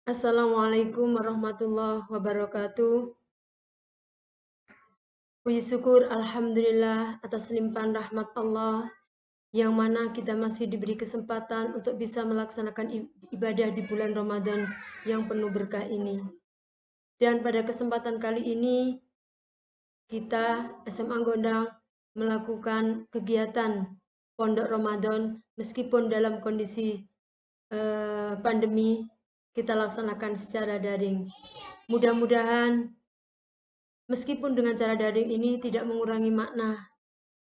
Assalamualaikum warahmatullahi wabarakatuh. Puji syukur Alhamdulillah atas limpahan rahmat Allah yang mana kita masih diberi kesempatan untuk bisa melaksanakan ibadah di bulan Ramadan yang penuh berkah ini. Dan pada kesempatan kali ini kita SMA Gondang melakukan kegiatan Pondok Ramadan meskipun dalam kondisi pandemi kita laksanakan secara daring. Mudah-mudahan meskipun dengan cara daring ini tidak mengurangi makna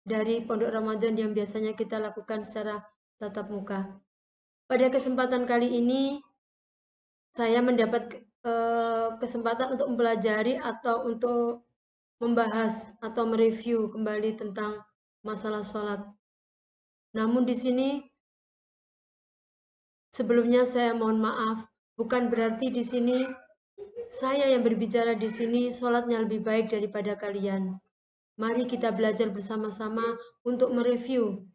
dari Pondok Ramadan yang biasanya kita lakukan secara tatap muka. Pada kesempatan kali ini, saya mendapat kesempatan untuk mempelajari atau untuk membahas atau mereview kembali tentang masalah sholat. Namun di sini, sebelumnya saya mohon maaf, bukan berarti di sini saya yang berbicara di sini sholatnya lebih baik daripada kalian. Mari kita belajar bersama-sama untuk mereview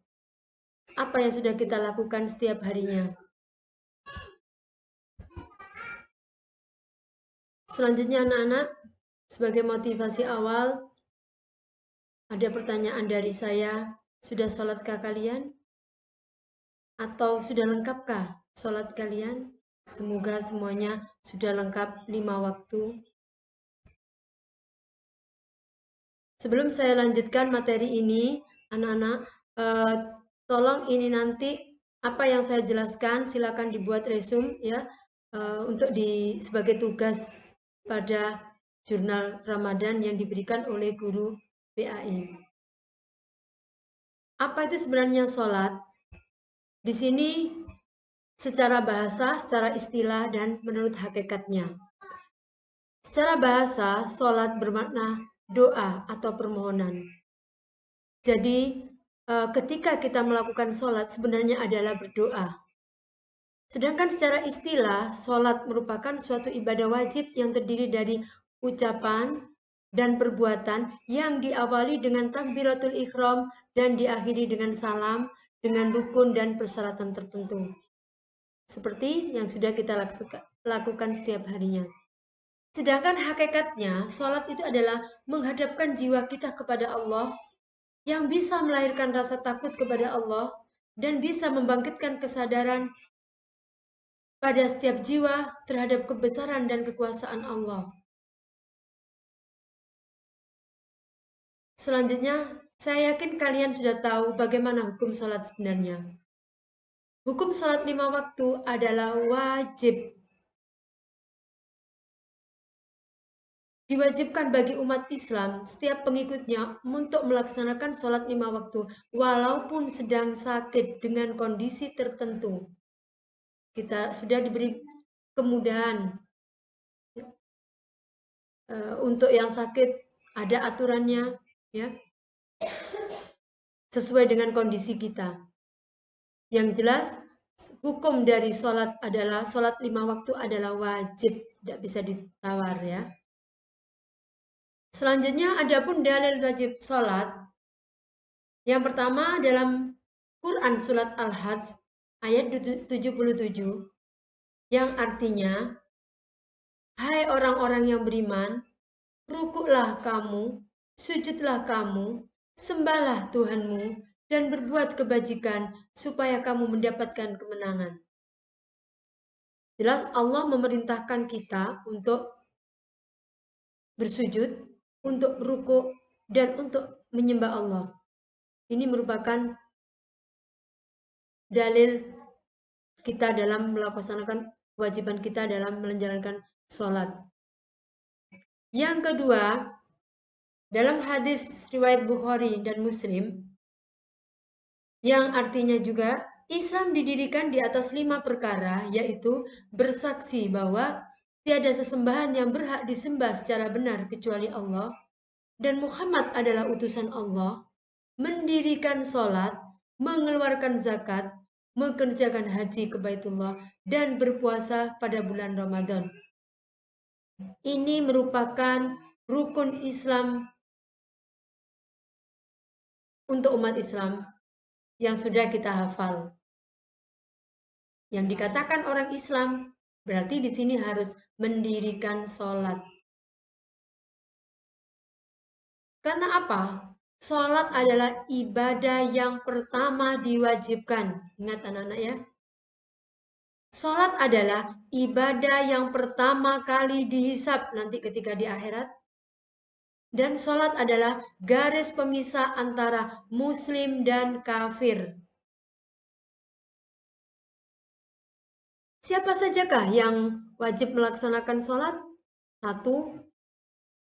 apa yang sudah kita lakukan setiap harinya. Selanjutnya anak-anak, sebagai motivasi awal, ada pertanyaan dari saya, sudah sholatkah kalian? Atau sudah lengkapkah sholat kalian? Semoga semuanya sudah lengkap 5 waktu. Sebelum saya lanjutkan materi ini, anak-anak, tolong ini nanti apa yang saya jelaskan silakan dibuat resume ya untuk sebagai tugas pada jurnal Ramadan yang diberikan oleh guru PAI. Apa itu sebenarnya sholat? Di sini secara bahasa, secara istilah, dan menurut hakikatnya. Secara bahasa, sholat bermakna doa atau permohonan. Jadi, ketika kita melakukan sholat sebenarnya adalah berdoa. Sedangkan secara istilah, sholat merupakan suatu ibadah wajib yang terdiri dari ucapan dan perbuatan yang diawali dengan takbiratul ihram dan diakhiri dengan salam dengan rukun dan persyaratan tertentu. Seperti yang sudah kita lakukan setiap harinya. Sedangkan hakikatnya, sholat itu adalah menghadapkan jiwa kita kepada Allah yang bisa melahirkan rasa takut kepada Allah dan bisa membangkitkan kesadaran pada setiap jiwa terhadap kebesaran dan kekuasaan Allah. Selanjutnya, saya yakin kalian sudah tahu bagaimana hukum sholat sebenarnya. Hukum sholat 5 waktu adalah wajib. Diwajibkan bagi umat Islam, setiap pengikutnya untuk melaksanakan sholat 5 waktu, walaupun sedang sakit dengan kondisi tertentu. Kita sudah diberi kemudahan. Untuk yang sakit, ada aturannya, ya, sesuai dengan kondisi kita. Yang jelas, hukum dari sholat adalah, sholat 5 waktu adalah wajib, tidak bisa ditawar ya. Selanjutnya, adapun dalil wajib sholat. Yang pertama dalam Quran Surat Al-Hajj ayat 77 yang artinya, hai orang-orang yang beriman, rukuklah kamu, sujudlah kamu, sembahlah Tuhanmu, dan berbuat kebajikan supaya kamu mendapatkan kemenangan. Jelas Allah memerintahkan kita untuk bersujud, untuk rukuk, dan untuk menyembah Allah. Ini merupakan dalil kita dalam melaksanakan kewajiban kita dalam menjalankan sholat. Yang kedua, dalam hadis riwayat Bukhari dan Muslim, yang artinya juga Islam didirikan di atas 5 perkara, yaitu bersaksi bahwa tiada sesembahan yang berhak disembah secara benar kecuali Allah, dan Muhammad adalah utusan Allah, mendirikan sholat, mengeluarkan zakat, mengerjakan haji ke Baitullah, dan berpuasa pada bulan Ramadan. Ini merupakan rukun Islam untuk umat Islam yang sudah kita hafal. Yang dikatakan orang Islam Berarti di sini harus mendirikan sholat. Karena apa? Sholat adalah ibadah yang pertama diwajibkan. Ingat anak-anak ya. Sholat adalah ibadah yang pertama kali dihisab nanti ketika di akhirat. Dan sholat adalah garis pemisah antara muslim dan kafir. Siapa sajakah yang wajib melaksanakan sholat? 1.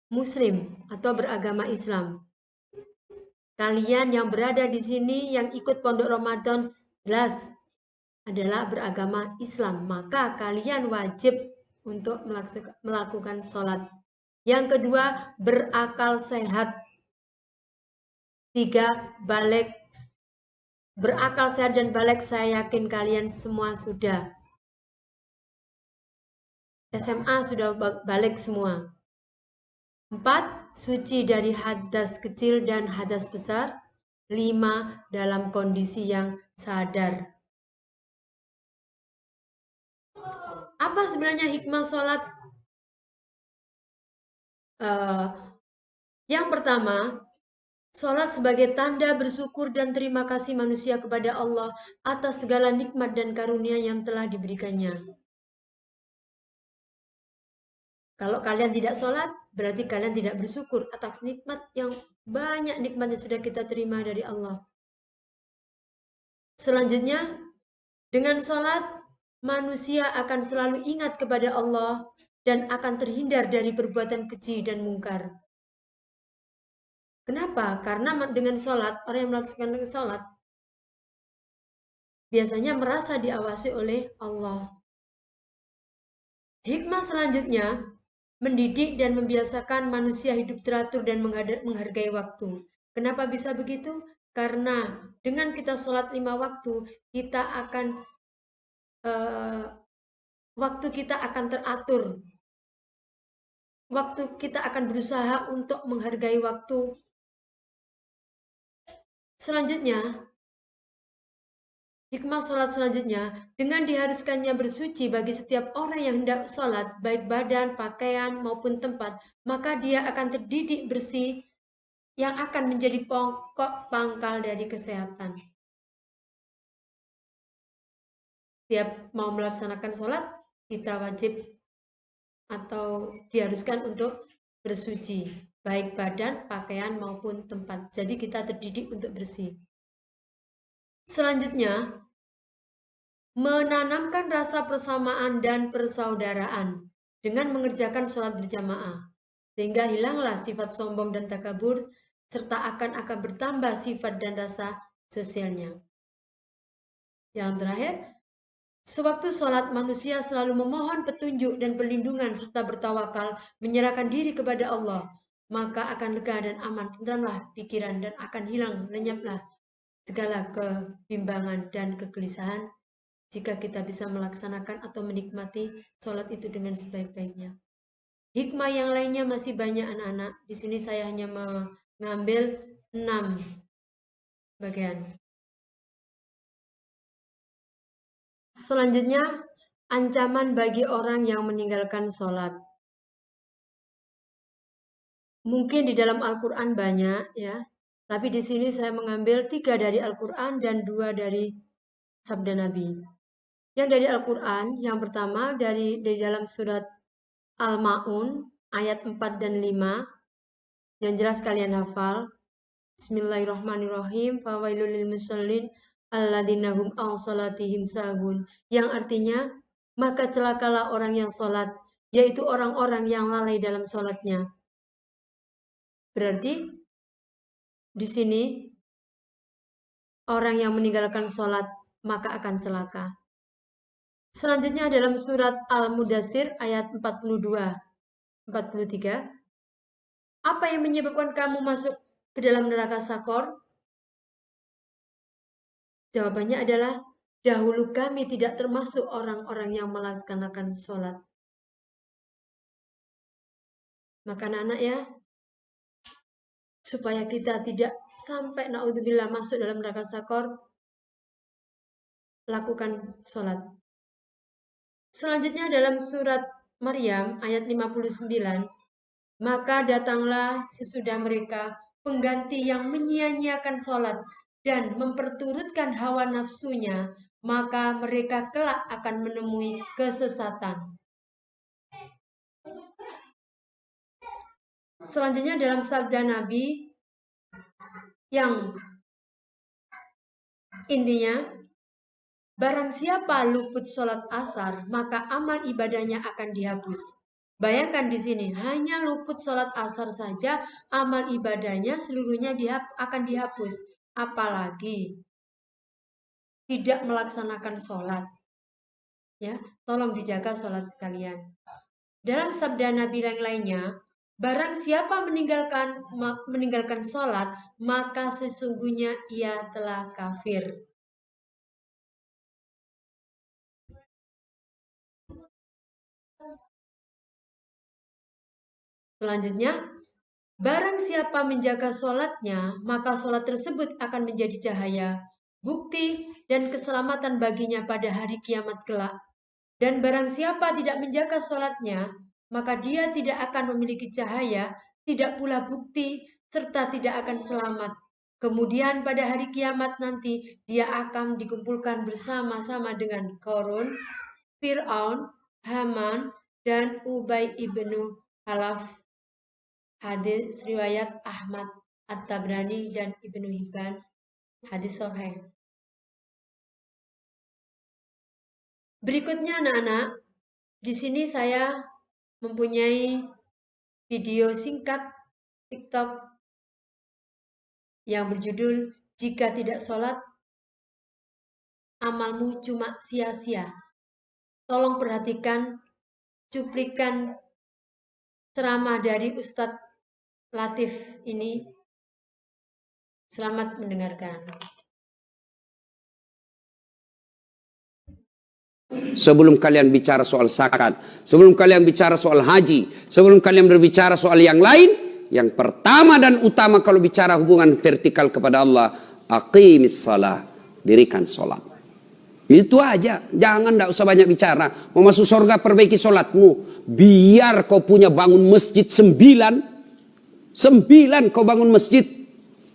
Muslim atau beragama Islam. Kalian yang berada di sini yang ikut pondok Ramadan jelas adalah beragama Islam, maka kalian wajib untuk melakukan sholat. Yang kedua, berakal sehat. 3, balik. Berakal sehat dan balik saya yakin kalian semua sudah. SMA sudah balik semua. 4, suci dari hadas kecil dan hadas besar. 5, dalam kondisi yang sadar. Apa sebenarnya hikmah sholat? Yang pertama, sholat sebagai tanda bersyukur dan terima kasih manusia kepada Allah atas segala nikmat dan karunia yang telah diberikannya. Kalau kalian tidak sholat, berarti kalian tidak bersyukur atas nikmat yang banyak nikmat yang sudah kita terima dari Allah. Selanjutnya, dengan sholat, manusia akan selalu ingat kepada Allah dan akan terhindar dari perbuatan keji dan mungkar. Kenapa? Karena dengan sholat, orang yang melakukan sholat biasanya merasa diawasi oleh Allah. Hikmah selanjutnya, mendidik dan membiasakan manusia hidup teratur dan menghargai waktu. Kenapa bisa begitu? Karena dengan kita sholat 5 waktu, kita akan waktu kita akan teratur. Waktu kita akan berusaha untuk menghargai waktu. Selanjutnya, hikmah sholat selanjutnya, dengan diharuskannya bersuci bagi setiap orang yang hendak sholat, baik badan, pakaian, maupun tempat, maka dia akan terdidik bersih yang akan menjadi pokok pangkal dari kesehatan. Setiap mau melaksanakan sholat, kita wajib atau diharuskan untuk bersuci, baik badan, pakaian, maupun tempat. Jadi kita terdidik untuk bersih. Selanjutnya, menanamkan rasa persamaan dan persaudaraan dengan mengerjakan sholat berjamaah, sehingga hilanglah sifat sombong dan takabur, serta akan bertambah sifat dan rasa sosialnya. Yang terakhir, sewaktu sholat manusia selalu memohon petunjuk dan perlindungan serta bertawakal, menyerahkan diri kepada Allah, maka akan lega dan aman, tentramlah pikiran dan akan hilang, lenyaplah segala kebimbangan dan kegelisahan jika kita bisa melaksanakan atau menikmati sholat itu dengan sebaik-baiknya. Hikmah yang lainnya masih banyak anak-anak. Di sini saya hanya mengambil 6 bagian. Selanjutnya, ancaman bagi orang yang meninggalkan sholat. Mungkin di dalam Al-Quran banyak ya, tapi di sini saya mengambil 3 dari Al-Quran dan 2 dari sabda Nabi. Yang dari Al-Quran, yang pertama dari dalam surat Al-Ma'un ayat 4 dan 5, yang jelas kalian hafal. Bismillahirrahmanirrahim. Fawailul lil musallin alladzina hum an salatihim sahun. Yang artinya, maka celakalah orang yang sholat, yaitu orang-orang yang lalai dalam sholatnya. Berarti di sini orang yang meninggalkan sholat maka akan celaka. Selanjutnya dalam surat Al-Mudassir ayat 42-43. Apa yang menyebabkan kamu masuk ke dalam neraka Sakor? Jawabannya adalah, dahulu kami tidak termasuk orang-orang yang melaksanakan sholat. Maka anak-anak ya, supaya kita tidak sampai naudzubillah masuk dalam neraka Sakor, lakukan sholat. Selanjutnya dalam surat Maryam ayat 59, maka datanglah sesudah mereka pengganti yang menyia-nyiakan sholat dan memperturutkan hawa nafsunya, maka mereka kelak akan menemui kesesatan. Selanjutnya dalam sabda Nabi yang intinya, barang siapa luput sholat asar, maka amal ibadahnya akan dihapus. Bayangkan di sini, hanya luput sholat asar saja, amal ibadahnya seluruhnya akan dihapus. Apalagi tidak melaksanakan sholat. Ya, tolong dijaga sholat kalian. Dalam sabda Nabi yang lainnya, barang siapa meninggalkan sholat, maka sesungguhnya ia telah kafir. Selanjutnya, barang siapa menjaga sholatnya, maka sholat tersebut akan menjadi cahaya, bukti, dan keselamatan baginya pada hari kiamat kelak. Dan barang siapa tidak menjaga sholatnya, maka dia tidak akan memiliki cahaya, tidak pula bukti, serta tidak akan selamat. Kemudian pada hari kiamat nanti, dia akan dikumpulkan bersama-sama dengan Qarun, Fir'aun, Haman, dan Ubay ibnu Khalaf. Hadis riwayat Ahmad, At-Tabrani, dan Ibnu Hibban. Hadis sahih. Berikutnya anak-anak, di sini saya mempunyai video singkat TikTok yang berjudul "Jika tidak sholat, amalmu cuma sia-sia". Tolong perhatikan cuplikan ceramah dari Ustadz Latif ini. Selamat mendengarkan. Sebelum kalian bicara soal zakat, sebelum kalian bicara soal haji, sebelum kalian berbicara soal yang lain, yang pertama dan utama kalau bicara hubungan vertikal kepada Allah, aqimis salah, dirikan sholat. Itu aja, jangan enggak usah banyak bicara. Mau masuk surga perbaiki sholatmu. Biar kau punya bangun masjid 9 kau bangun masjid.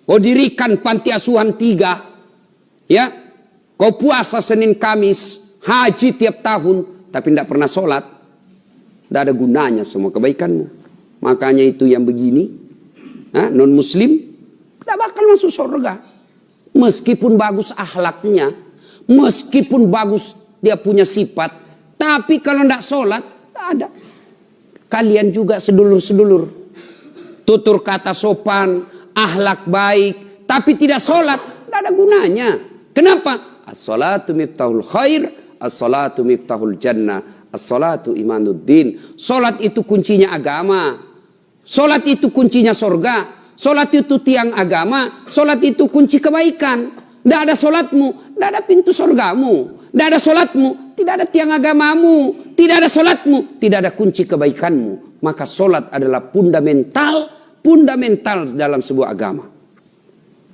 Kau dirikan panti asuhan 3. Ya, kau puasa Senin Kamis, haji tiap tahun, tapi tidak pernah sholat. Tidak ada gunanya semua kebaikanmu. Makanya itu yang begini, non muslim tidak bakal masuk surga. Meskipun bagus akhlaknya, meskipun bagus dia punya sifat, tapi kalau tidak sholat, tidak ada. Kalian juga sedulur-sedulur, tutur kata sopan, akhlak baik, tapi tidak sholat, tidak ada gunanya. Kenapa? As-salatu miftahul khair, as-salatu miftahul jannah, as-salatu imanuddin. Sholat itu kuncinya agama, sholat itu kuncinya surga, sholat itu tiang agama, sholat itu kunci kebaikan. Tidak ada sholatmu, tidak ada pintu surgamu. Tidak ada sholatmu, tidak ada tiang agamamu. Tidak ada sholatmu, tidak ada kunci kebaikanmu. Maka sholat adalah fundamental dalam sebuah agama.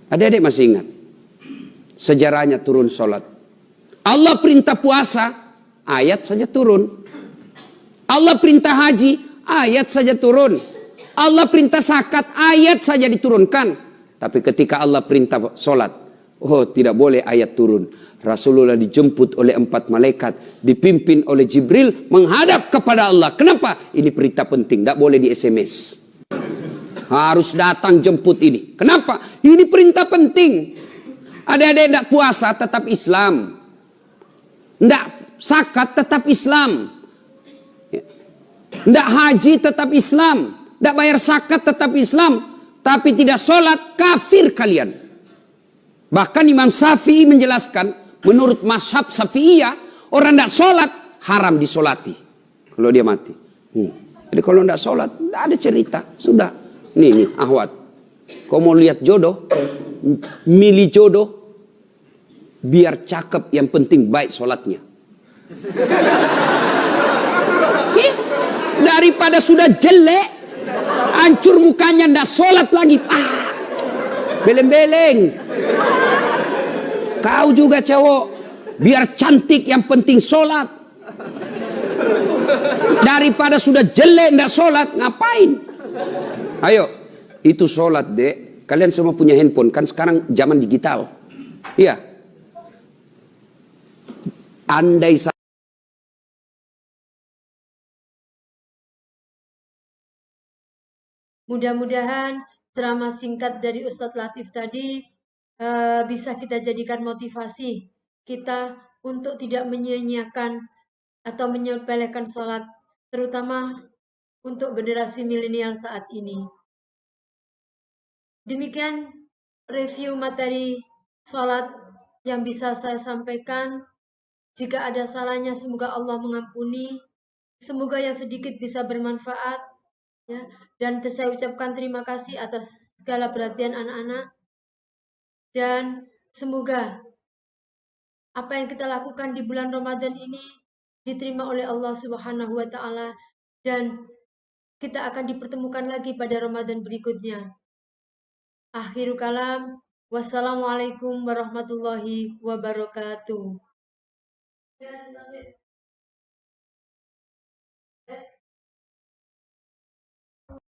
Adik-adik masih ingat sejarahnya turun sholat. Allah perintah puasa, ayat saja turun. Allah perintah haji, ayat saja turun. Allah perintah zakat, ayat saja diturunkan. Tapi ketika Allah perintah sholat, oh tidak boleh ayat turun. Rasulullah dijemput oleh 4 malaikat, dipimpin oleh Jibril menghadap kepada Allah. Kenapa? Ini perintah penting, tidak boleh di SMS. Harus datang jemput ini. Kenapa? Ini perintah penting. Adik-adik tidak puasa tetap Islam. Tidak zakat tetap Islam. Tidak haji tetap Islam. Tidak bayar zakat tetap Islam. Tapi tidak sholat, kafir kalian. Bahkan Imam Syafi'i menjelaskan, menurut mazhab Syafi'iyah, orang tidak sholat, haram disolati. Kalau dia mati. Jadi kalau tidak sholat, tidak ada cerita. Sudah. Nih, Ahwat. Kau mau lihat jodoh? Milih jodoh. Biar cakep, yang penting baik sholatnya. Daripada sudah jelek, hancur mukanya, tidak sholat lagi. Beleng-beleng. Kau juga cowok, biar cantik yang penting sholat. Daripada sudah jelek nggak sholat, ngapain? Ayo, itu sholat dek. Kalian semua punya handphone, kan sekarang zaman digital. Iya. Andai mudah-mudahan ceramah singkat dari Ustadz Latif tadi bisa kita jadikan motivasi kita untuk tidak menyia-nyiakan atau menyepelekan sholat, terutama untuk generasi milenial saat ini. Demikian review materi sholat yang bisa saya sampaikan. Jika ada salahnya, semoga Allah mengampuni. Semoga yang sedikit bisa bermanfaat. Ya, dan saya ucapkan terima kasih atas segala perhatian anak-anak. Dan semoga apa yang kita lakukan di bulan Ramadan ini diterima oleh Allah Subhanahu wa Ta'ala, dan kita akan dipertemukan lagi pada Ramadan berikutnya. Akhirul kalam, wassalamualaikum warahmatullahi wabarakatuh.